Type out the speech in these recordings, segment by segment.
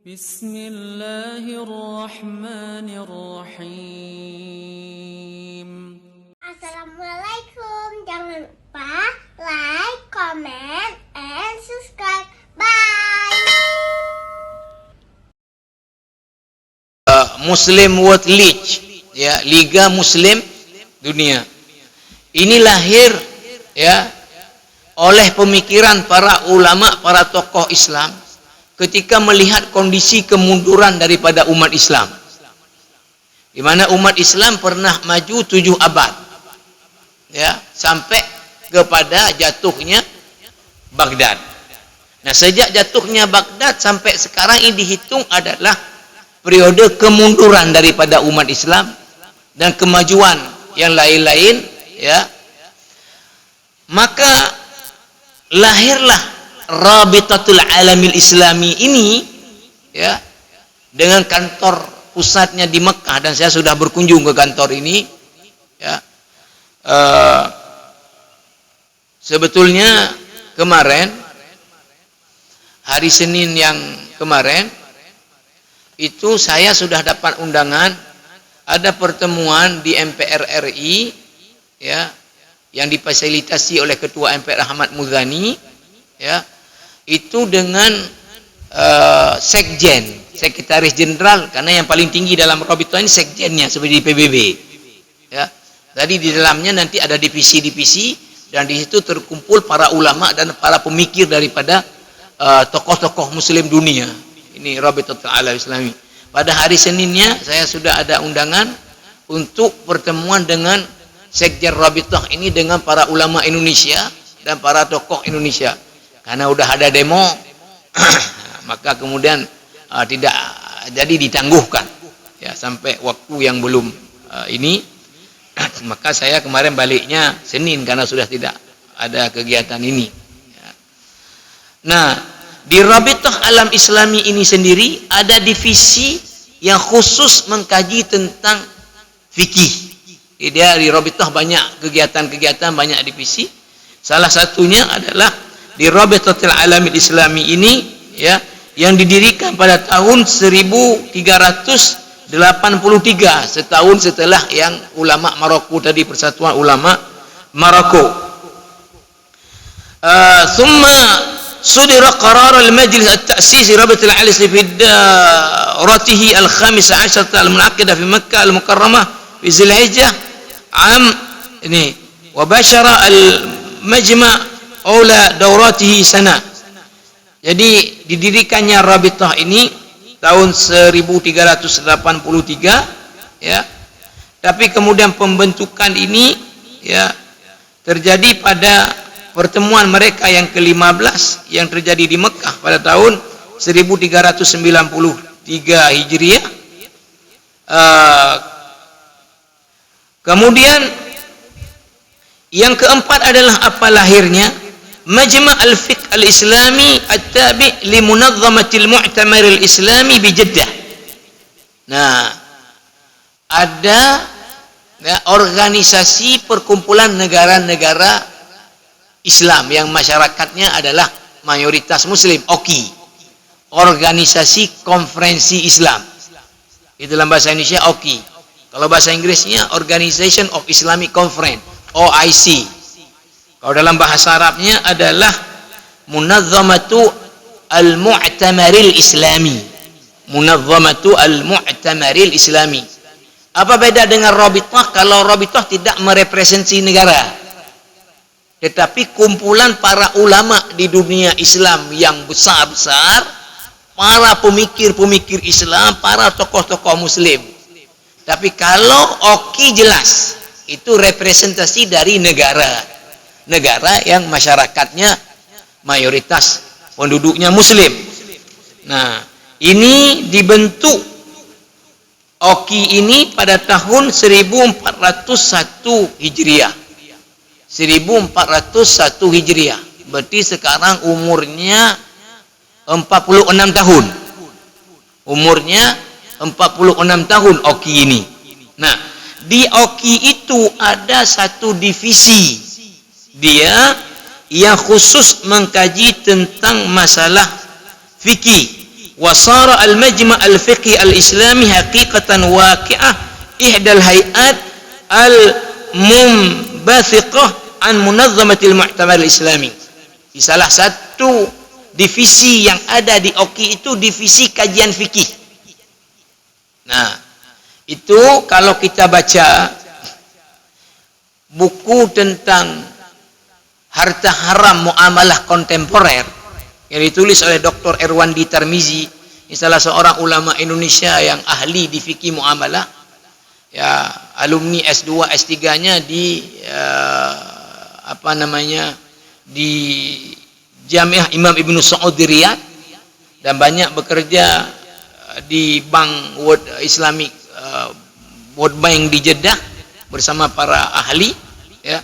Bismillahirrahmanirrahim. Assalamualaikum. Jangan lupa like, comment, and subscribe. Bye. Muslim World League, ya, Liga Muslim Dunia. Ini lahir, ya, oleh pemikiran para ulama, para tokoh Islam ketika melihat kondisi kemunduran daripada umat Islam, di mana umat Islam pernah maju 7 abad, ya, sampai kepada jatuhnya Baghdad. Nah, sejak jatuhnya Baghdad sampai sekarang ini dihitung adalah periode kemunduran daripada umat Islam dan kemajuan yang lain-lain, ya. Maka lahirlah Rabitatul Alamil Islami ini, ya, dengan kantor pusatnya di Mekah, dan saya sudah berkunjung ke kantor ini, ya. Sebetulnya kemarin, hari Senin yang kemarin itu saya sudah dapat undangan, ada pertemuan di MPR RI, ya, yang difasilitasi oleh Ketua MPR Ahmad Muzani, ya, itu dengan sekjen, sekretaris jenderal, karena yang paling tinggi dalam Rabitah ini sekjennya seperti di PBB, ya. Tadi di dalamnya nanti ada divisi-divisi, dan di situ terkumpul para ulama dan para pemikir daripada tokoh-tokoh Muslim dunia. Ini Rabitatul Alam Islami. Pada hari Seninnya saya sudah ada undangan untuk pertemuan dengan sekjen Rabitah ini dengan para ulama Indonesia dan para tokoh Indonesia. Karena udah ada demo, maka kemudian tidak jadi ditangguhkan, ya, sampai waktu yang belum ini. Maka saya kemarin baliknya Senin karena sudah tidak ada kegiatan ini, ya. Nah, di Rabitah Alam Islami ini sendiri ada divisi yang khusus mengkaji tentang fikih. Dia di Rabitah banyak kegiatan-kegiatan, banyak divisi. Salah satunya adalah di Rabitatul Alamil Islami ini, ya, yang didirikan pada tahun 1383, setahun setelah yang ulama Maroko tadi, Persatuan Ulama Maroko. Thumma sudira qarar al-majlis at-ta'sis Rabitatul Alam fi daratihi al-15 al-munaqqidah fi Makkah al-Mukarramah fi Zulhijjah am ini wa bashara al-majma' aula dauratihi sana. Jadi didirikannya Rabitah ini tahun 1383, ya. Tapi kemudian pembentukan ini, ya, terjadi pada pertemuan mereka yang ke-15 yang terjadi di Mekah pada tahun 1393 Hijriah. Kemudian yang keempat adalah apa lahirnya Majma' al-Fiqh al-Islami at-tabi' li Munazzamatil Mu'tamar al-Islami bi Jeddah. Nah, ada, ya, organisasi perkumpulan negara-negara Islam yang masyarakatnya adalah mayoritas Muslim, OKI, Organisasi Konferensi Islam. Itu dalam bahasa Indonesia OKI. Kalau bahasa Inggrisnya Organization of Islamic Conference, OIC. Kalau dalam bahasa Arabnya adalah Munazzamatu al-Mu'tamaril Islami. Munazzamatu al-Mu'tamaril Islami. Apa beda dengan Rabitah? Kalau Rabitah tidak merepresentasi negara, tetapi kumpulan para ulama di dunia Islam yang besar-besar, para pemikir-pemikir Islam, para tokoh-tokoh Muslim. Tapi kalau OKI jelas, itu representasi dari negara yang masyarakatnya mayoritas penduduknya Muslim. Nah, ini dibentuk OKI ini pada tahun 1401 Hijriah. 1401 Hijriah. Berarti sekarang umurnya 46 tahun. Umurnya 46 tahun OKI ini. Nah, di OKI itu ada satu divisi, dia yang khusus mengkaji tentang masalah fikih وصار المجمع الفقهي الإسلامي حقيقة واقعة إحدى الهيئات المنبثقة عن منظمة المؤتمر الإسلامي. Di salah satu divisi yang ada di OKI itu divisi kajian fikih. Nah, itu kalau kita baca buku tentang harta haram muamalah kontemporer yang ditulis oleh Dr. Erwandi Tarmizi, salah seorang ulama Indonesia yang ahli di fikih muamalah, ya, alumni S2 S3-nya di di Jamiah Imam Ibn Saud di Riyadh, dan banyak bekerja di Bank World Bank di Jeddah bersama para ahli, ya.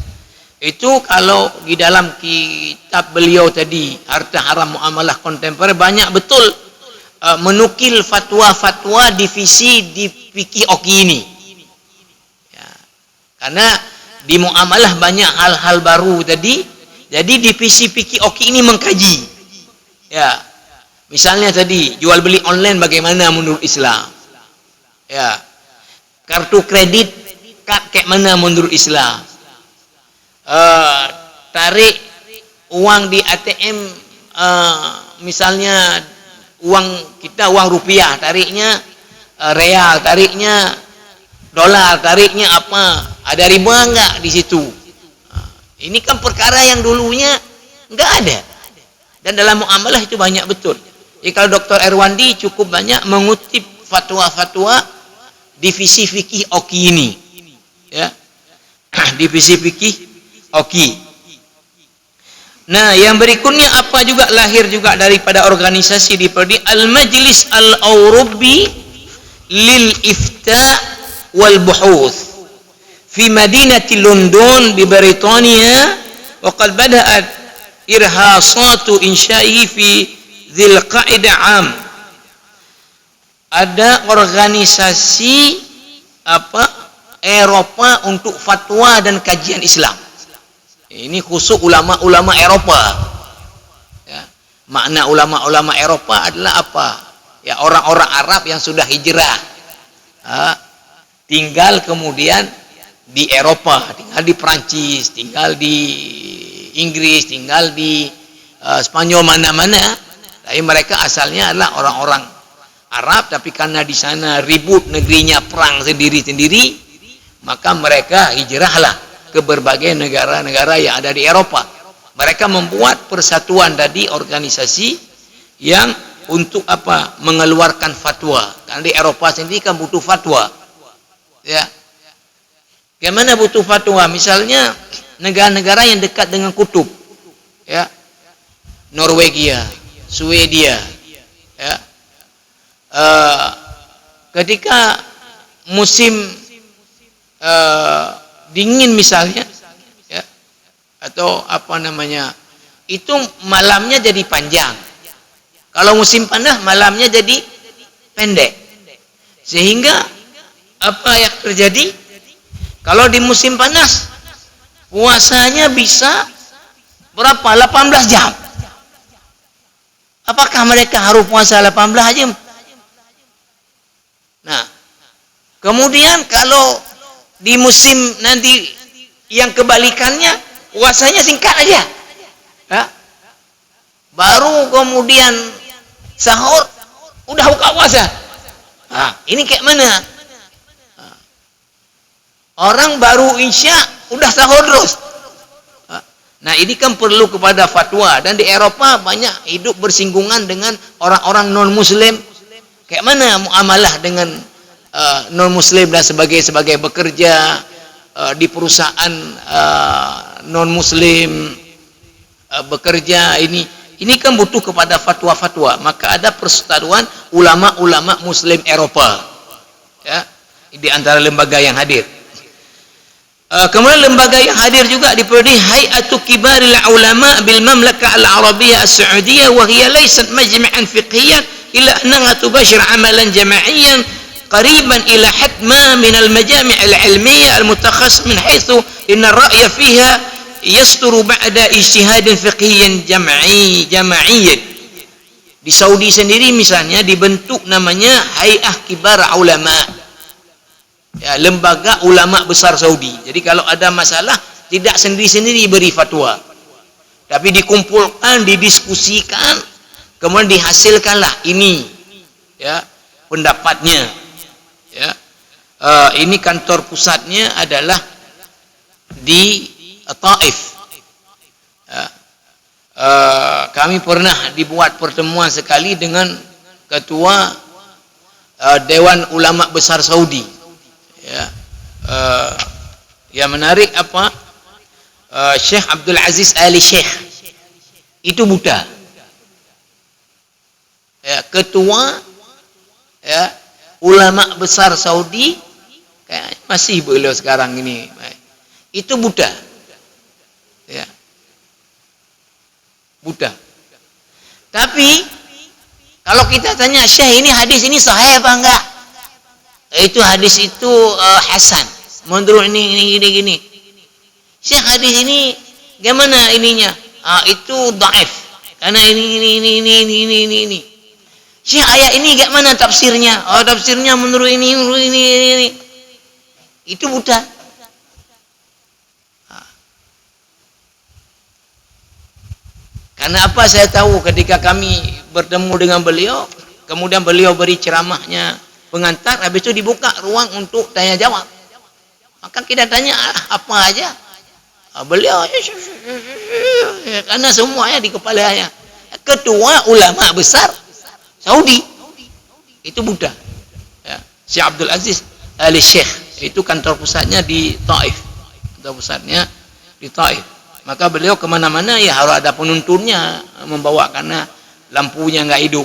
Itu kalau di dalam kitab beliau tadi harta haram muamalah kontemporer banyak betul menukil fatwa-fatwa divisi di fikih OKI ini, ya. Karena di muamalah banyak hal-hal baru tadi, jadi divisi fikih OKI ini mengkaji, ya. Misalnya tadi jual beli online bagaimana menurut Islam, ya. Kartu kredit kayak mana menurut Islam, tarik uang di ATM, misalnya uang kita uang rupiah, tariknya real, tariknya dolar, tariknya apa, ada riba enggak di situ. Ini kan perkara yang dulunya enggak ada, dan dalam muamalah itu banyak betul. Jadi kalau Dr. Erwandi cukup banyak mengutip fatwa-fatwa divisi fikih OKI ini, ya. Divisi fikih OKI. Nah, yang berikutnya apa juga lahir juga daripada organisasi diperdi Al-Majlis Al-Aurubi lil Ifta wal Buhuth fi Madinati London di Britania, wa qad bada'at irhasatu insya'ihi fi Dzil Qa'dah am. Ada organisasi Eropa untuk fatwa dan kajian Islam. Ini khusus ulama-ulama Eropa, ya. Makna ulama-ulama Eropa adalah apa? Ya, orang-orang Arab yang sudah hijrah, tinggal kemudian di Eropa, tinggal di Perancis, tinggal di Inggris, tinggal di Spanyol, mana-mana. Tapi mereka asalnya adalah orang-orang Arab, tapi karena di sana ribut negerinya, perang sendiri-sendiri, maka mereka hijrahlah ke berbagai negara-negara yang ada di Eropa. Mereka membuat persatuan tadi, organisasi yang untuk apa? Mengeluarkan fatwa. Karena di Eropa sendiri kan butuh fatwa, ya. Bagaimana butuh fatwa? Misalnya negara-negara yang dekat dengan kutub, ya, Norwegia, Swedia, ya. Ketika musim dingin misalnya, ya, atau apa namanya, itu malamnya jadi panjang. Kalau musim panas malamnya jadi pendek. Sehingga apa yang terjadi? Kalau di musim panas puasanya bisa berapa? 18 jam. Apakah mereka harus puasa 18 jam? Nah, kemudian kalau di musim nanti yang kebalikannya, puasanya singkat aja, ya. Baru kemudian sahur udah buka puasa. Nah, ini kayak mana? Orang baru isya udah sahur terus. Nah, ini kan perlu kepada fatwa, dan di Eropa banyak hidup bersinggungan dengan orang-orang non-muslim. Kayak mana muamalah dengan non-muslim dan sebagai bekerja di perusahaan non-muslim, bekerja, ini kan butuh kepada fatwa-fatwa. Maka ada persatuan ulama-ulama muslim Eropa, ya, di antara lembaga yang hadir. Kemudian lembaga yang hadir juga diperdi Hay'atu Kibaril Ulama bil Mamlakah Al-Arabiyyah As-Saudiyah, wa hiya laysat majma'an fiqhiyyan illa annaha tubashir amalan jama'iyyan qariban ila hatma min al-majami' al-'ilmiyyah al-mutakhassisah min haythu inna ar-ra'ya fiha yasturu ba'da ijtihadin fiqhiyyin jam'iyyin. Di Saudi sendiri misalnya dibentuk namanya Hay'ah Kibar Ulama. Ya, lembaga ulama besar Saudi. Jadi kalau ada masalah tidak sendiri-sendiri beri fatwa. Tapi dikumpulkan, didiskusikan, kemudian dihasilkanlah ini ya pendapatnya. Ya. Ini kantor pusatnya adalah di Taif. Ya. Kami pernah dibuat pertemuan sekali dengan ketua Dewan Ulama Besar Saudi. Ya, yang menarik apa? Syekh Abdul Aziz Ali Syekh itu buta. Ya, ketua ya ulama besar Saudi, kayak masih beliau sekarang ini. Itu buta. Ya. Buta. Tapi kalau kita tanya, Syekh ini hadis ini sahih apa enggak? Itu hadis itu hasan. Menurut ini gini. Syekh hadis ini gimana ininya? Itu dhaif. Karena ini. Syekh ayat ini gimana tafsirnya? Tafsirnya menurut ini. Itu buta. Karena apa saya tahu ketika kami bertemu dengan beliau, kemudian beliau beri ceramahnya pengantar, habis itu dibuka ruang untuk tanya jawab. Maka kita tanya apa aja. Beliau karena semuanya di kepalanya. Ketua ulama besar Saudi itu buta. Ya, Syekh Abdul Aziz Ali Syekh itu kantor pusatnya di Taif. Kantor pusatnya di Taif. Maka beliau kemana-mana ya harus ada penuntunnya membawa karena lampunya nggak hidup.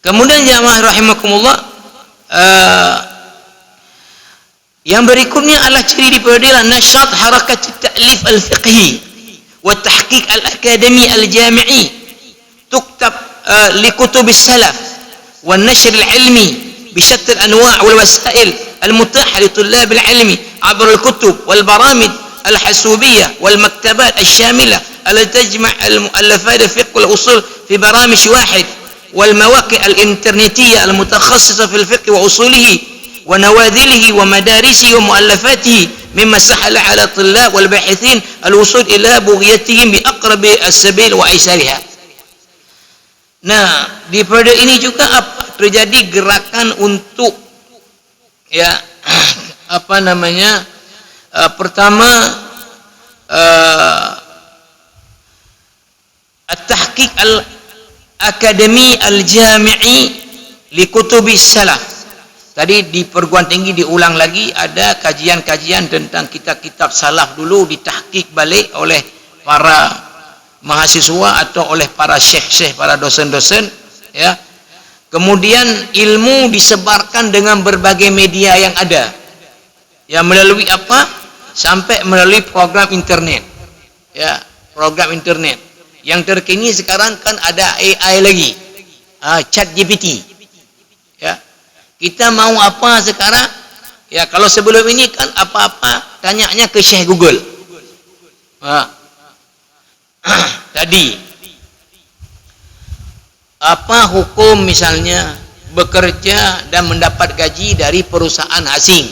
Kemudian jamaah rahimakumullah, yang berikutnya adalah ciri di peradilan nasyat harakat ta'lif al-fiqhi wa tahqiq al-akademi al-jami'i tuktab li kutub as-salaf wa nashr al-ilmi bi shatta al-anwa' wal wasail al-mutaha li tullab al-ilmi عبر الكتب والبرامج الحاسوبية والمكتبات الشاملة التي تجمع المؤلفات الفقه والأصول في برامج واحد والمواقع الإنترنتية المتخصصة في الفقه وأصوله ونواذله ومدارسه ومؤلفاته مما سهل على الطلاب والباحثين الوصول إلى بغيتهم بأقرب السبيل وأيسرها. Nah, di periode ini juga terjadi gerakan untuk ya apa namanya pertama at-tahqiq al-akademi al-jami'i li kutubi salaf. Tadi di perguruan tinggi diulang lagi ada kajian-kajian tentang kitab-kitab salaf dulu ditahqiq balik oleh para mahasiswa atau oleh para syekh-syekh, para dosen-dosen ya. Kemudian ilmu disebarkan dengan berbagai media yang ada. Ya melalui apa? Sampai melalui program internet. Ya, program internet. Yang terkini sekarang kan ada AI lagi. Chat GPT. Ya. Kita mau apa sekarang? Ya, kalau sebelum ini kan apa-apa tanyanya ke Syekh Google. Tadi apa hukum misalnya bekerja dan mendapat gaji dari perusahaan asing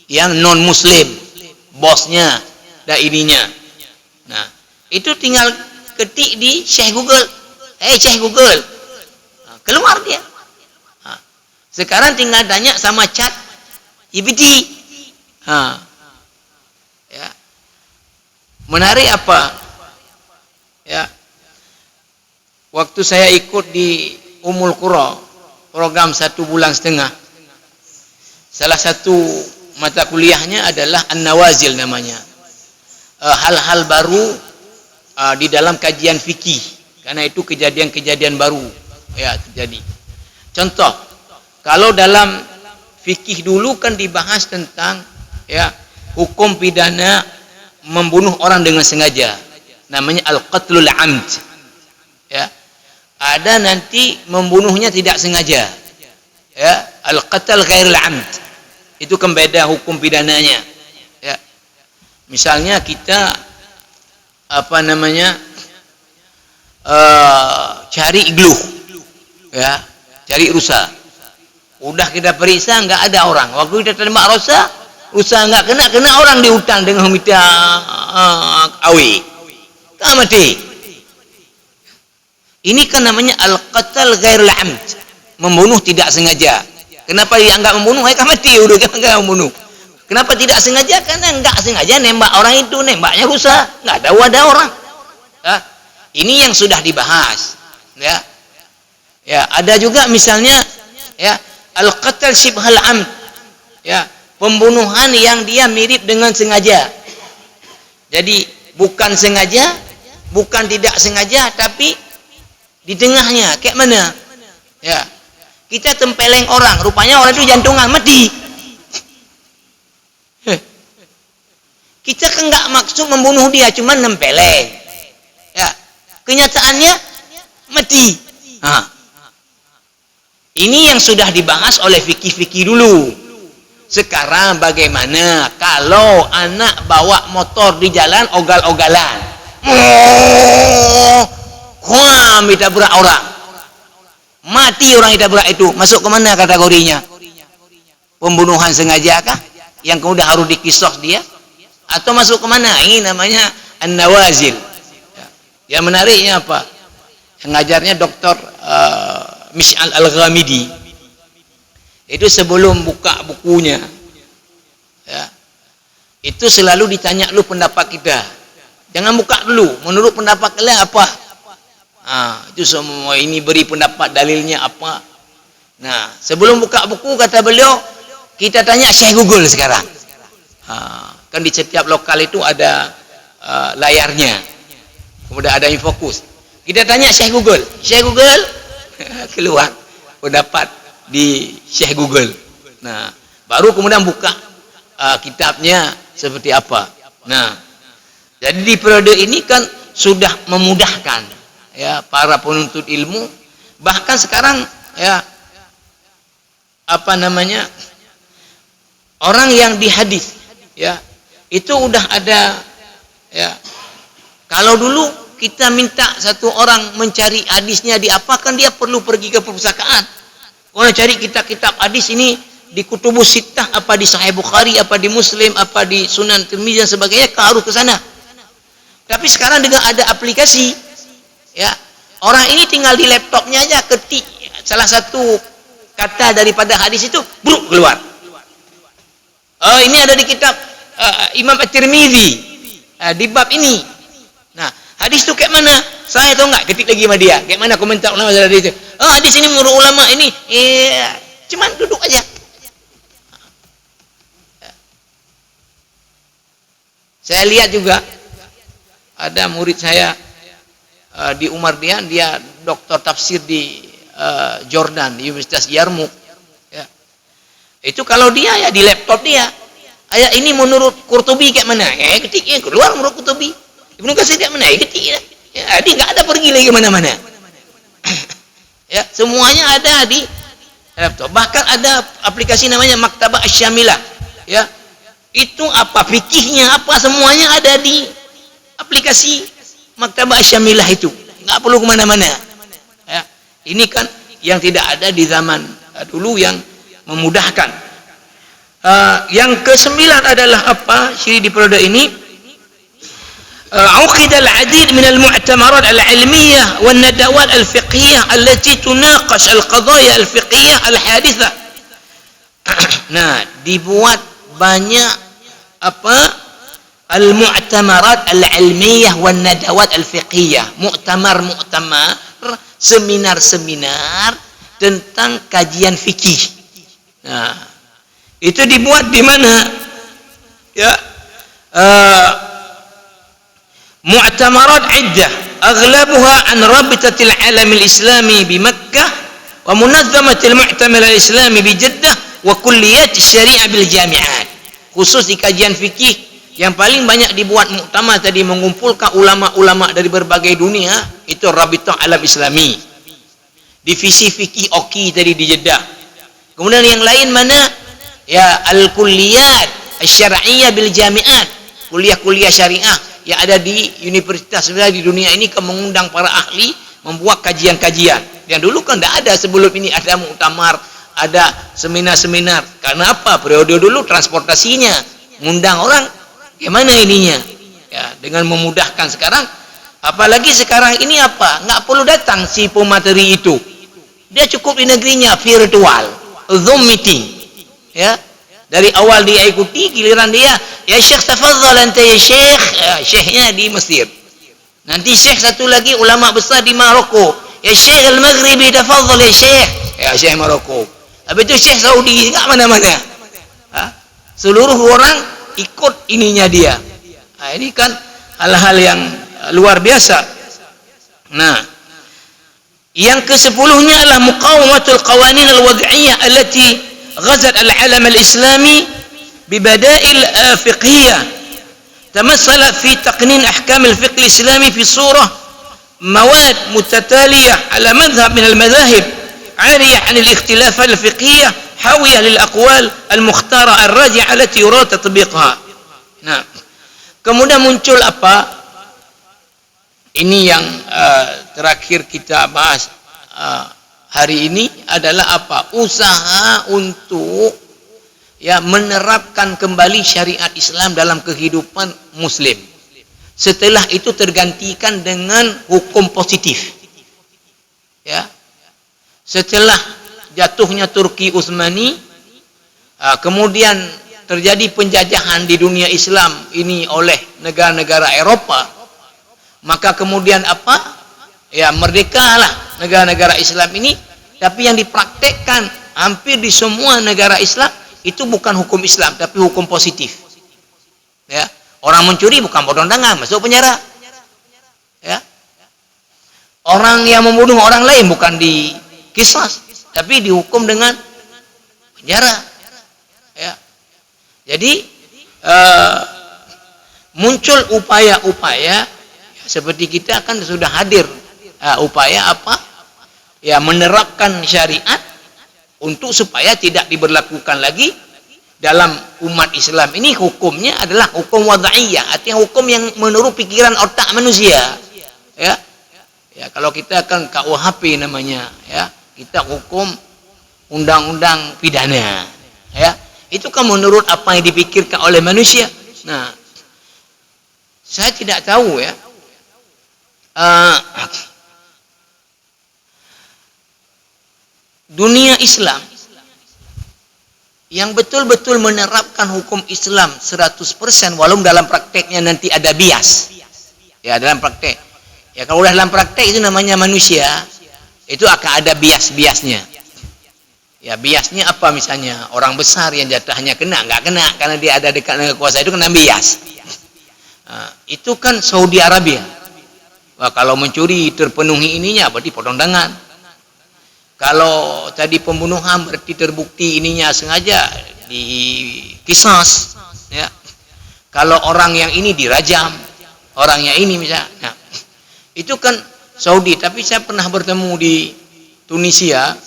yang non muslim, bosnya dan ininya. Nah, itu tinggal ketik di Syekh Google. Syekh Google. Keluar dia. Sekarang tinggal tanya sama chat GPT. Ya. Menarik apa? Ya. Waktu saya ikut di Ummul Qura, program 1,5 bulan, salah satu mata kuliahnya adalah An-Nawazil namanya. Hal-hal baru di dalam kajian fikih. Karena itu kejadian-kejadian baru ya terjadi. Contoh, kalau dalam fikih dulu kan dibahas tentang ya hukum pidana membunuh orang dengan sengaja. Namanya al-qatlul amd. Ya. Ada nanti membunuhnya tidak sengaja. Ya, al-qatl ghairul amd. Itu kan beda hukum pidananya. Ya. Misalnya kita apa namanya cari igluh, ya, cari rusa. Udah kita periksa nggak ada orang. Waktu kita terima rusa nggak kena orang di hutan dengan minta awi, tak mati. Ini kan namanya al-qatal ghairul amd, membunuh tidak sengaja. Kenapa dianggap membunuh? Mereka mati udah kan membunuh. Kenapa tidak sengaja? Karena nggak sengaja nembak orang itu, nembaknya rusa, nggak tahu ada orang. Ya. Ini yang sudah dibahas, ya. Ya, ada juga misalnya, ya, al-qatal syibhal amd, ya, pembunuhan yang dia mirip dengan sengaja. Jadi bukan sengaja, bukan tidak sengaja, tapi di tengahnya, kayak mana? Ya, kita tempeleng orang, rupanya orang itu jantungan mati. Kita kan nggak maksud membunuh dia, cuma nempeleng. Ya, kenyataannya mati. Nah, ini yang sudah dibahas oleh fikih-fikih dulu. Sekarang bagaimana kalau anak bawa motor di jalan ogal-ogalan? Wah, ditabrak orang. Mati orang ditabrak itu. Masuk ke mana kategorinya? Pembunuhan sengaja kah? Yang kemudian harus dikisos dia? Atau masuk ke mana? Ini namanya an-nawazil. Yang menariknya apa? Yang ngajarnya Dr. Mish'al Al-Ghamidi. Itu sebelum buka bukunya, ya, itu selalu ditanya lu pendapat kita. Jangan buka dulu. Menurut pendapat kalian apa? Itu semua ini beri pendapat dalilnya apa. Nah, sebelum buka buku kata beliau, kita tanya Syekh Google sekarang. Kan di setiap lokal itu ada layarnya, kemudian ada infokus. Kita tanya Syekh Google, Syekh Google keluar pendapat di Syekh Google. Nah, baru kemudian buka kitabnya seperti apa. Nah, jadi di periode ini kan sudah memudahkan, ya, para penuntut ilmu. Bahkan sekarang, ya, apa namanya, orang yang di hadis, ya, itu udah ada, ya. Kalau dulu kita minta satu orang mencari hadisnya diapakan, dia perlu pergi ke perpustakaan. Kalau cari kitab-kitab hadis ini di Kutubus Sittah, apa di Sahih Bukhari, apa di Muslim, apa di Sunan Tirmidzi dan sebagainya, harus ke sana. Tapi sekarang dengan ada aplikasi, ya, orang ini tinggal di laptopnya aja ketik salah satu kata daripada hadis itu, bruk, keluar. Ini ada di kitab Imam At-Tirmidzi, di bab ini. Nah, hadis itu kayak mana? Saya tahu nggak, ketik lagi sama dia. Kayak mana komentar ulama dari itu? Hadis ini menurut ulama ini, cuman duduk aja. Saya lihat juga ada murid saya di Umar dia doktor tafsir di Jordan, di Universitas Yarmouk. Ya. Itu kalau dia ya di laptop dia. Ayat ini menurut Qurtubi kayak mana? Ketiknya keluar menurut Qurtubi. Ibnu Katsir kayak mana? Ketiknya. Ya, dia nggak ada pergi lagi mana-mana. Ya, semuanya ada di laptop. Bahkan ada aplikasi namanya Maktabah Asy-Syamilah. Ya. Itu apa fikihnya, apa semuanya ada di aplikasi Maktabah Asy-Syamilah itu. Nggak perlu kemana-mana. Ya. Ini kan yang tidak ada di zaman dulu yang memudahkan. Yang kesembilan adalah apa? Syiri di periode ini, عقد العديد من المؤتمرات العلمية والندوات الفقهية التي تناقش القضايا الفقهية الحادثة. Nah, dibuat banyak apa? Al-mu'tamarat al-ilmiyah wan nadawat al-fiqhiyah. Mu'tamar, seminar-seminar tentang kajian fikih. Nah, itu dibuat di mana? Ya, mu'tamarat iddah, aghlabuha an rabitatil alamil islami bi Makkah wa munazzamatil mu'tamar al-islami bi Jeddah wa kulliyat syariah bil jami'at. Khusus di kajian fikih yang paling banyak dibuat muktamar tadi, mengumpulkan ulama-ulama dari berbagai dunia, itu Rabitah Alam Islami. Divisi fikih OKI tadi di Jeddah. Kemudian yang lain mana? Ya, al-kulliyat asy-syar'iyyah bil jami'at. Kuliah-kuliah syariah yang ada di universitas di dunia ini, mengundang para ahli membuat kajian-kajian. Yang dulu kan tidak ada sebelum ini, ada muktamar, ada seminar-seminar. Karena apa? Periode dulu transportasinya, ngundang orang, gimana ininya? Ya, dengan memudahkan sekarang. Apalagi sekarang ini apa? Nggak perlu datang si pemateri itu. Dia cukup di negerinya virtual, Zoom meeting. Ya. Dari awal dia ikuti, giliran dia, ya Syekh tafadhal anta ya Syekh. Ya, Syekhnya di Mesir. Nanti Syekh satu lagi ulama besar di Maroko. Ya Syekh al-Maghribi tafadhal ya Syekh. Ya Syekh Maroko. Habis itu Syekh Saudi enggak mana-mana. Seluruh orang ikut ininya dia. Nah, ini kan hal-hal yang luar biasa. Nah, yang ke-10-nya adalah muqawamatul qawanin al-wad'iyyah allati ghazat al-alam al-islami bibada'il fiqhiyah tamassalat fi taqnin ahkam al-fiqh al-islami fi surah mawad mutataliyah ala madhhab min al-madhahib 'ariyah 'an al-ikhtilafat al-fiqhiyah hawiyah lil aqwal al-mukhtara ar-raji'ah allati yurad tatbiqha. Nah, kemudian muncul apa? Ini yang terakhir kita bahas hari ini adalah apa? Usaha untuk ya menerapkan kembali syariat Islam dalam kehidupan Muslim. Setelah itu tergantikan dengan hukum positif. Ya, setelah jatuhnya Turki Utsmani, kemudian terjadi penjajahan di dunia Islam ini oleh negara-negara Eropa. Maka kemudian apa? Ya, merdekalah negara-negara Islam ini, tapi yang dipraktekkan hampir di semua negara Islam itu bukan hukum Islam, tapi hukum positif. Ya, orang mencuri bukan potong tangan, masuk penjara. Ya. Orang yang membunuh orang lain bukan dikisas, tapi dihukum dengan penjara. Ya. Jadi muncul upaya-upaya seperti kita kan sudah hadir upaya apa? Ya, menerapkan syariat untuk supaya tidak diberlakukan lagi dalam umat Islam ini. Hukumnya adalah hukum wad'iyah, artinya hukum yang menurut pikiran otak manusia. Ya. Ya, kalau kita kan KUHP namanya, ya. Kita hukum undang-undang pidana. Ya. Itu kan menurut apa yang dipikirkan oleh manusia. Nah, saya tidak tahu ya. Dunia Islam yang betul-betul menerapkan hukum Islam 100% walaupun dalam prakteknya nanti ada bias. Ya, dalam praktek. Ya, kalau dalam praktek itu namanya manusia, itu akan ada bias-biasnya. Ya, biasnya apa misalnya? Orang besar yang jatahnya kena, nggak kena karena dia ada dekat dengan kekuasaan, itu kena bias. Itu kan Saudi Arabia. Wah, kalau mencuri terpenuhi ininya berarti potong tangan. Kalau tadi pembunuhan berarti terbukti ininya sengaja dikisas. Ya. Kalau orang yang ini dirajam, orang yang ini misalnya. Nah, itu kan Saudi. Tapi saya pernah bertemu di Tunisia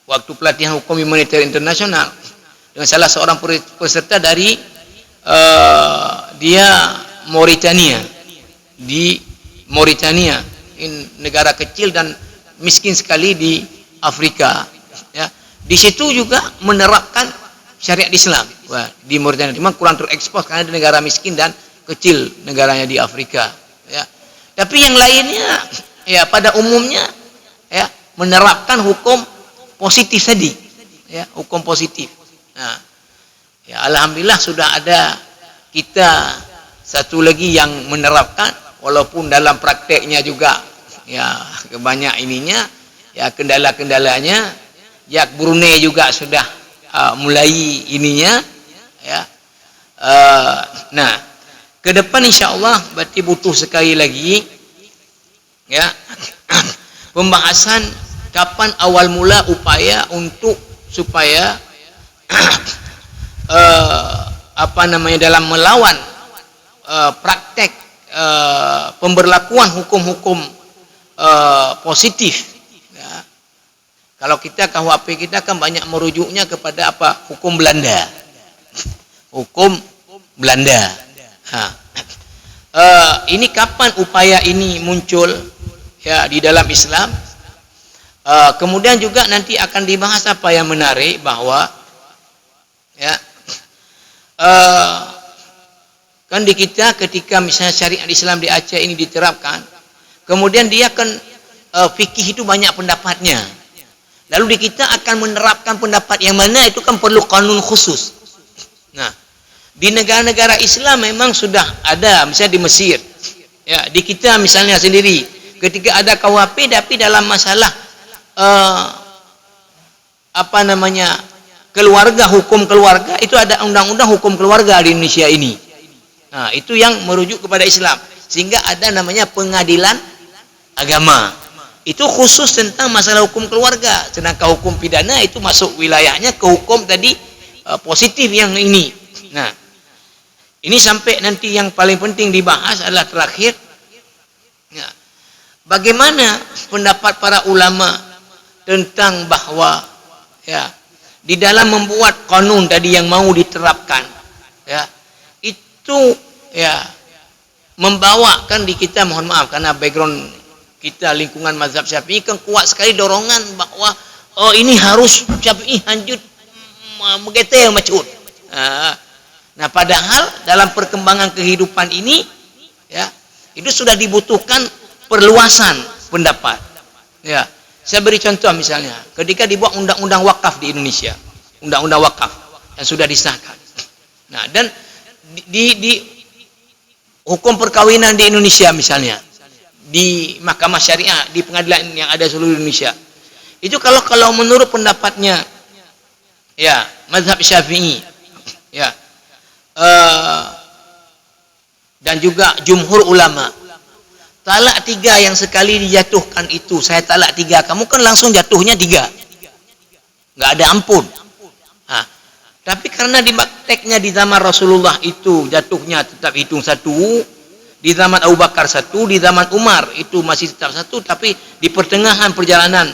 waktu pelatihan hukum humaniter internasional dengan salah seorang peserta dari dia Mauritania. Di Mauritania, ini negara kecil dan miskin sekali di Afrika. Ya, di situ juga menerapkan syariat Islam. Wah, di Mauritania, cuma kurang terekspos karena di negara miskin dan kecil negaranya di Afrika. Ya, tapi yang lainnya, ya pada umumnya, ya menerapkan hukum positif tadi. Ya, hukum positif. Nah, ya alhamdulillah sudah ada kita satu lagi yang menerapkan. Walaupun dalam prakteknya juga ya banyak ininya, ya kendala-kendalanya. Ya, Brunei juga sudah mulai ininya, ya. Nah, ke depan insyaallah berarti butuh sekali lagi ya pembahasan kapan awal mula upaya untuk supaya apa namanya dalam melawan praktek pemberlakuan hukum-hukum positif. Ya. Kalau kita KUHP kita kan banyak merujuknya kepada apa? Hukum Belanda. Hukum Belanda. Ini kapan upaya ini muncul? ya di dalam Islam. Kemudian juga nanti akan dibahas apa yang menarik, bahwa ya kan di kita ketika misalnya syariat Islam di Aceh ini diterapkan, kemudian dia kan fikih itu banyak pendapatnya. Lalu di kita akan menerapkan pendapat yang mana, itu kan perlu kanun khusus. Nah, di negara-negara Islam memang sudah ada, misalnya di Mesir. Ya, di kita misalnya sendiri, ketika ada KUHP, tapi dalam masalah keluarga, hukum keluarga, itu ada undang-undang hukum keluarga di Indonesia ini. Nah, itu yang merujuk kepada Islam. Sehingga ada namanya pengadilan agama. Itu khusus tentang masalah hukum keluarga. Sedangkan hukum pidana itu masuk wilayahnya ke hukum tadi positif yang ini. Nah, ini sampai nanti yang paling penting dibahas adalah terakhir. Ya, bagaimana pendapat para ulama tentang bahwa ya di dalam membuat kanun tadi yang mau diterapkan, ya itu ya membawakan di kita, mohon maaf karena background kita lingkungan mazhab Syafi'i kan kuat sekali dorongan bahwa ini harus Syafi'i lanjut begitu macut. Nah, padahal dalam perkembangan kehidupan ini ya itu sudah dibutuhkan perluasan pendapat. Ya, saya beri contoh misalnya ketika dibuat undang-undang wakaf di Indonesia, undang-undang wakaf yang sudah disahkan. Nah, dan di hukum perkawinan di Indonesia misalnya, di mahkamah syariah, di pengadilan yang ada seluruh Indonesia, itu kalau menurut pendapatnya ya mazhab Syafi'i ya dan juga jumhur ulama, talak 3 yang sekali dijatuhkan itu, saya talak 3, kamu kan langsung jatuhnya 3, nggak ada ampun. Tapi karena di prakteknya di zaman Rasulullah itu jatuhnya tetap hitung 1, di zaman Abu Bakar 1, di zaman Umar itu masih tetap 1, tapi di pertengahan perjalanan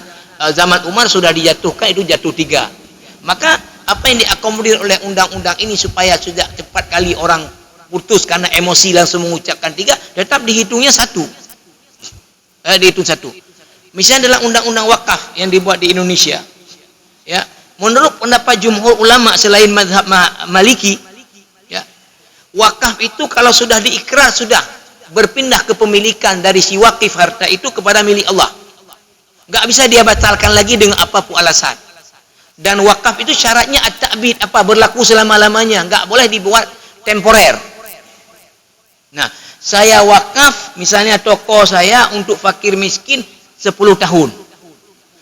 zaman Umar sudah dijatuhkan itu jatuh 3. Maka apa yang diakomodir oleh undang-undang ini supaya sudah cepat kali orang putus karena emosi langsung mengucapkan 3, tetap dihitungnya 1. Dihitung 1. Misalnya dalam undang-undang wakaf yang dibuat di Indonesia, ya, menurut pendapat jumhur ulama selain mazhab Maliki, ya, wakaf itu kalau sudah diikrar sudah berpindah kepemilikan dari si wakif harta itu kepada milik Allah. Nggak bisa dia batalkan lagi dengan apapun alasan. Dan wakaf itu syaratnya at-ta'bid, berlaku selama-lamanya, nggak boleh dibuat temporer. Nah, saya wakaf misalnya toko saya untuk fakir miskin 10 tahun.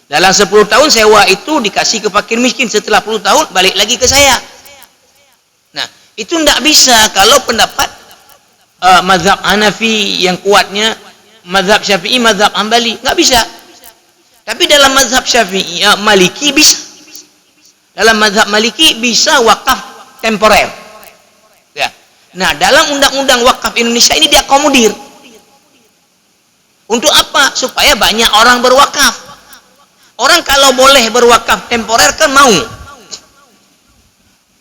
Dalam 10 tahun sewa itu dikasih ke fakir miskin, setelah 10 tahun balik lagi ke saya. Nah, itu nggak bisa kalau pendapat mazhab Hanafi yang kuatnya, mazhab Syafi'i, mazhab Hambali, nggak bisa. Tapi dalam mazhab Syafi'i, Maliki bisa. Dalam mazhab Maliki bisa wakaf temporer. Ya. Nah, dalam undang-undang wakaf Indonesia ini diakomodir. Untuk apa? Supaya banyak orang berwakaf. Orang kalau boleh berwakaf temporer kan mau.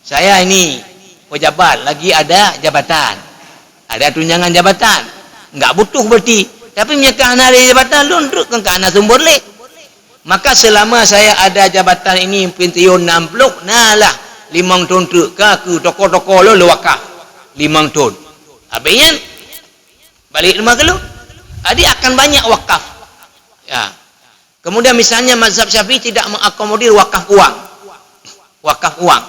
Saya ini pejabat, lagi ada jabatan, ada tunjangan jabatan, nggak butuh berarti. Tapi menyekah ada jabatan, lundruk ke anak sumber lek. Maka selama saya ada jabatan ini pensiun 60, nalah 5 ton truk ke toko-toko lo wakaf 5 ton. Habisnya balik rumah ke lo. Jadi akan banyak wakaf. Ya. Kemudian misalnya mazhab Syafi'i tidak mengakomodir wakaf uang. Wakaf uang.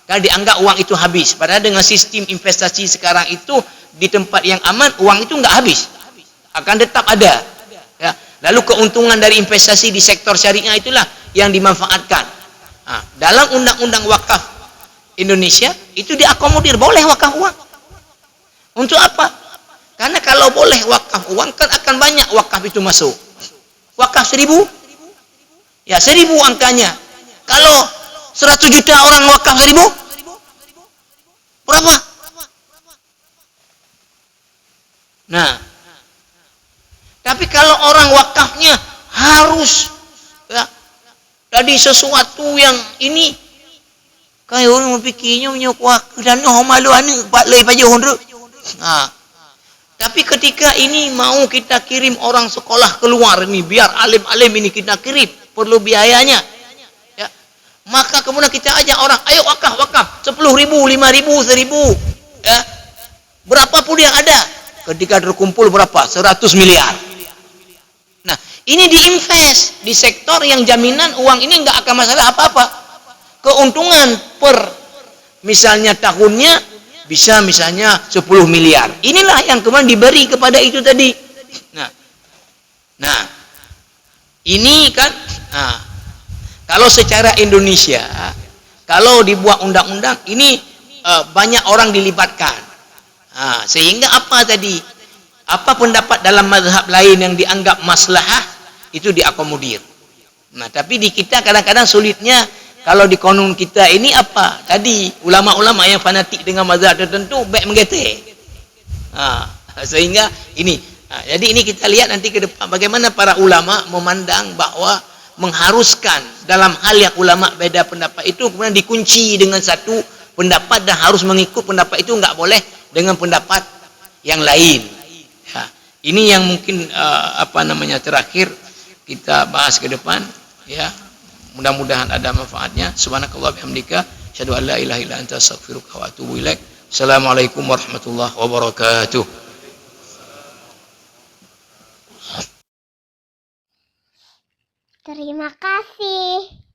Karena dianggap uang itu habis. Padahal dengan sistem investasi sekarang itu di tempat yang aman, uang itu nggak habis. Akan tetap ada. Ya. Lalu keuntungan dari investasi di sektor syariah itulah yang dimanfaatkan. Nah, dalam undang-undang wakaf Indonesia itu diakomodir boleh wakaf uang. Untuk apa? Karena kalau boleh wakaf uang kan akan banyak wakaf itu masuk. Wakaf 1000, ya 1000 angkanya. Kalau 100 juta orang wakaf 1000, berapa? Nah, tapi kalau orang wakafnya harus ya, jadi sesuatu yang ini kayak orang pikirnya punya wakaf dan malu anu 4 lei pajo hundru. Nah, Tapi ketika ini mau kita kirim orang sekolah keluar ini, biar alim-alim ini kita kirim, perlu biayanya. Ya. Maka kemudian kita ajak orang, ayo wakaf, 10.000, 5.000, 1.000. Ya. Berapapun yang ada. Ketika terkumpul berapa? 100 miliar. Nah, ini diinvest di sektor yang jaminan uang ini nggak akan masalah apa-apa. Keuntungan per misalnya tahunnya bisa misalnya 10 miliar. Inilah yang kemudian diberi kepada itu tadi. Nah, ini kan, kalau secara Indonesia, kalau dibuat undang-undang, ini banyak orang dilibatkan. Sehingga apa tadi? Apa pendapat dalam mazhab lain yang dianggap maslahah, itu diakomodir. Nah, tapi di kita kadang-kadang sulitnya, kalau di konon kita ini apa? Tadi ulama-ulama yang fanatik dengan mazhab tertentu baik menggetek. Sehingga ini. Jadi ini kita lihat nanti ke depan bagaimana para ulama memandang bahwa mengharuskan dalam hal yang ulama beda pendapat itu kemudian dikunci dengan satu pendapat dan harus mengikut pendapat itu, nggak boleh dengan pendapat yang lain. Ya, ini yang mungkin terakhir kita bahas ke depan. Ya. Mudah-mudahan ada manfaatnya. Subhanakallah bihamdika, asyhadu an la ilaha illa anta, astaghfiruka wa atubu ilaik. Assalamualaikum warahmatullahi wabarakatuh. Terima kasih.